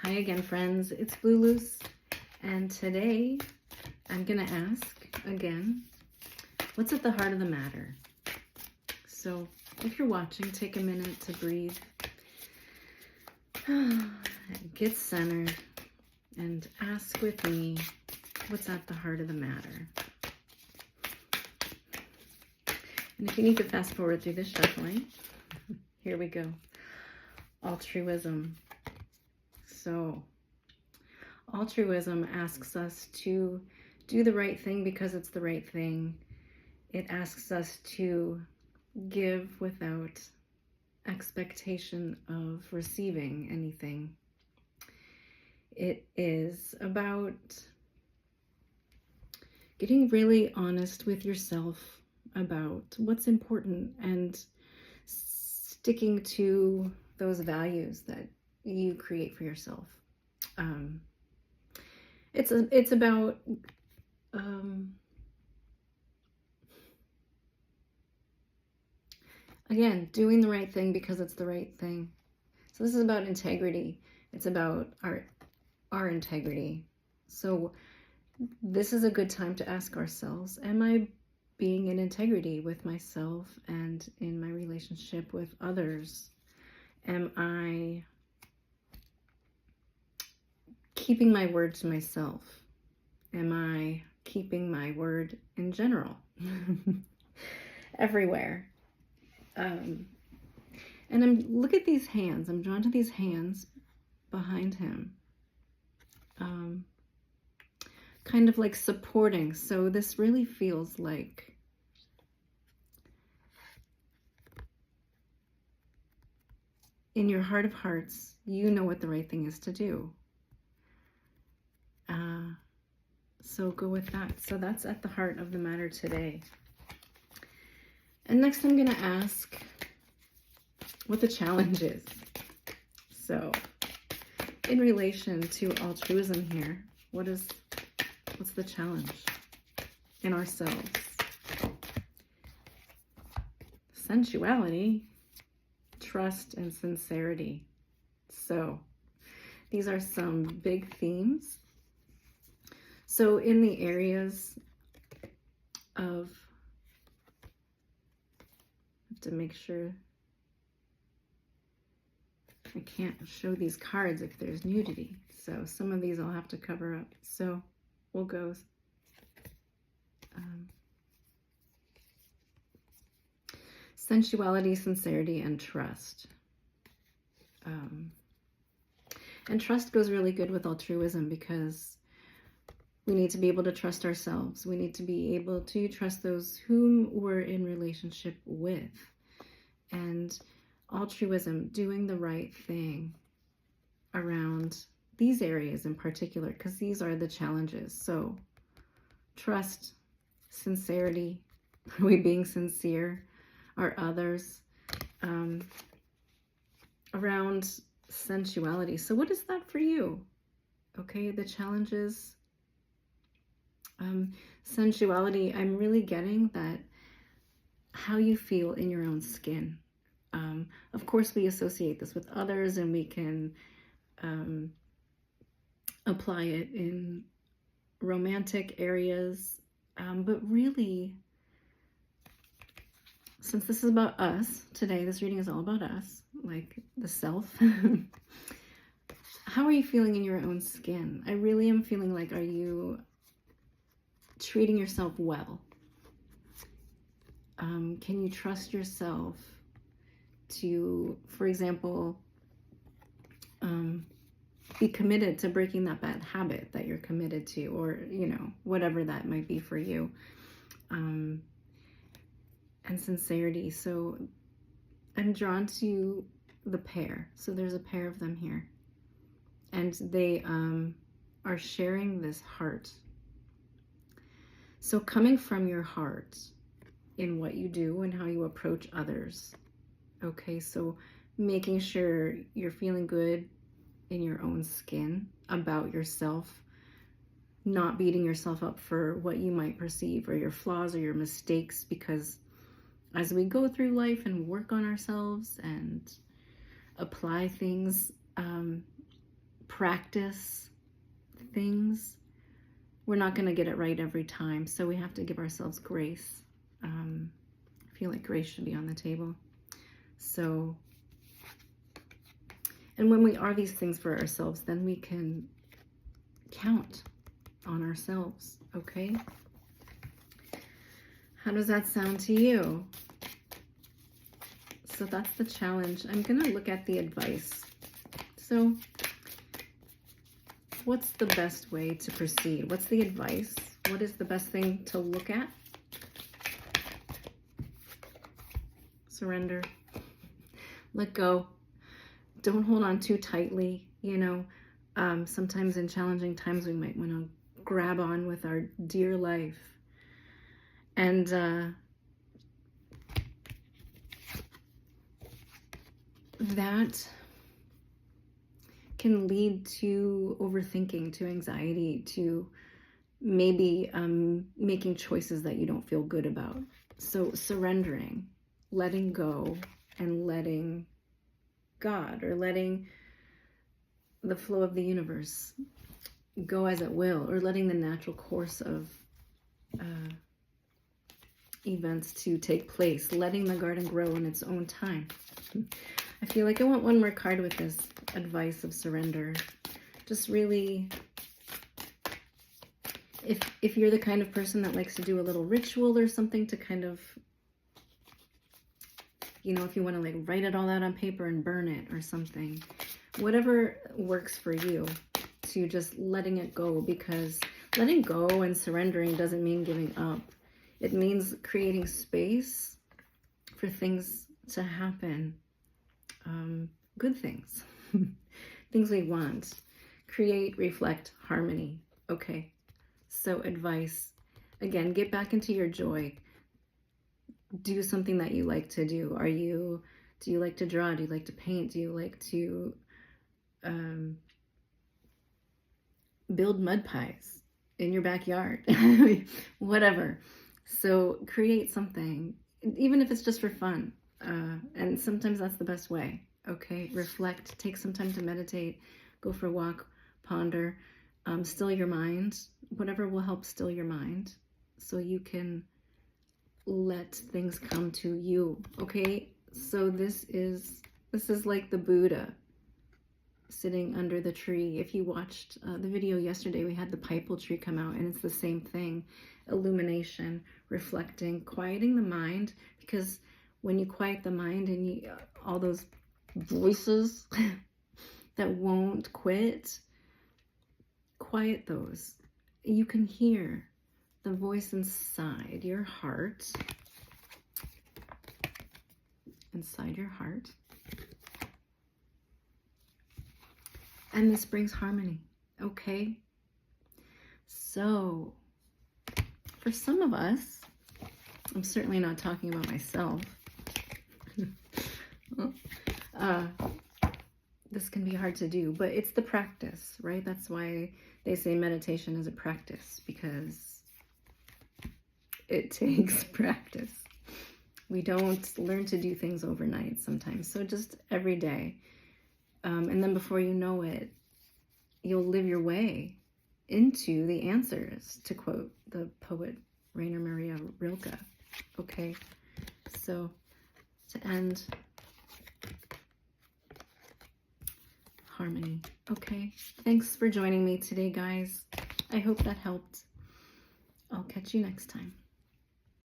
Hi again, friends. It's Lulu's, and today I'm going to ask again, what's at the heart of the matter? So if you're watching, take a minute to breathe, get centered, and ask with me, what's at the heart of the matter? And if you need to fast forward through this shuffling, here we go. Altruism. So, altruism asks us to do the right thing because it's the right thing. It asks us to give without expectation of receiving anything. It is about getting really honest with yourself about what's important and sticking to those values that you create for yourself. It's about again, doing the right thing because it's the right thing. So this is about integrity. It's about our integrity. So this is a good time to ask ourselves, am I being in integrity with myself and in my relationship with others? Am I keeping my word to myself? Am I keeping my word in general? Everywhere. And look at these hands. I'm drawn to these hands behind him. Kind of like supporting. So this really feels like in your heart of hearts, you know what the right thing is to do. So go with that. So that's at the heart of the matter today. And next I'm going to ask what the challenge is. So in relation to altruism here, what's the challenge in ourselves? Sensuality, trust, and sincerity. So these are some big themes. So in the areas of, I have to make sure I can't show these cards if there's nudity. So some of these I'll have to cover up. So we'll go sensuality, sincerity, and trust. And trust goes really good with altruism because we need to be able to trust ourselves. We need to be able to trust those whom we're in relationship with. And altruism, doing the right thing around these areas in particular, because these are the challenges. So trust, sincerity, are we being sincere? Are others? Around sensuality. So what is that for you? Okay, the challenges. Sensuality, I'm really getting that how you feel in your own skin. Of course, we associate this with others and we can apply it in romantic areas. But really, since this is about us today, this reading is all about us, like the self. How are you feeling in your own skin? I really am feeling like, are you treating yourself well? Can you trust yourself to, for example, be committed to breaking that bad habit that you're committed to, or, you know, whatever that might be for you. And sincerity. So I'm drawn to the pair. So there's a pair of them here. And they are sharing this heart. So coming from your heart in what you do and how you approach others. Okay, so making sure you're feeling good in your own skin about yourself, not beating yourself up for what you might perceive or your flaws or your mistakes, because as we go through life and work on ourselves and apply things, practice things, we're not going to get it right every time. So we have to give ourselves grace. I feel like grace should be on the table. So, and when we are these things for ourselves, then we can count on ourselves, okay? How does that sound to you? So that's the challenge. I'm going to look at the advice. So what's the best way to proceed? What's the advice? What is the best thing to look at? Surrender. Let go. Don't hold on too tightly. You know, sometimes in challenging times we might want to grab on with our dear life. And that can lead to overthinking, to anxiety, to maybe making choices that you don't feel good about. So surrendering, letting go, and letting God, or letting the flow of the universe go as it will, or letting the natural course of events to take place, letting the garden grow in its own time. I feel like I want one more card with this advice of surrender. Just really, if you're the kind of person that likes to do a little ritual or something to kind of, you know, if you want to like write it all out on paper and burn it or something, whatever works for you, to just letting it go, because letting go and surrendering doesn't mean giving up. It means creating space for things to happen. Good things, things we want. Create, reflect, harmony. Okay, so advice. Again, get back into your joy. Do something that you like to do. Do you like to draw? Do you like to paint? Do you like to build mud pies in your backyard? Whatever. So create something, even if it's just for fun. And sometimes that's the best way. Okay, reflect, take some time to meditate, go for a walk, ponder, still your mind, whatever will help still your mind so you can let things come to you. Okay, so this is like the Buddha sitting under the tree. If you watched the video yesterday, we had the pipal tree come out, and it's the same thing. Illumination, reflecting, quieting the mind, because when you quiet the mind and all those voices that won't quit, quiet those. You can hear the voice inside your heart, and this brings harmony. Okay, so for some of us, I'm certainly not talking about myself, this can be hard to do, but it's the practice, right? That's why they say meditation is a practice, because it takes practice. We don't learn to do things overnight sometimes. So just every day. And then before you know it, you'll live your way into the answers, to quote the poet Rainer Maria Rilke. Okay, so to end, harmony. Okay, thanks for joining me today, guys. I hope that helped. I'll catch you next time.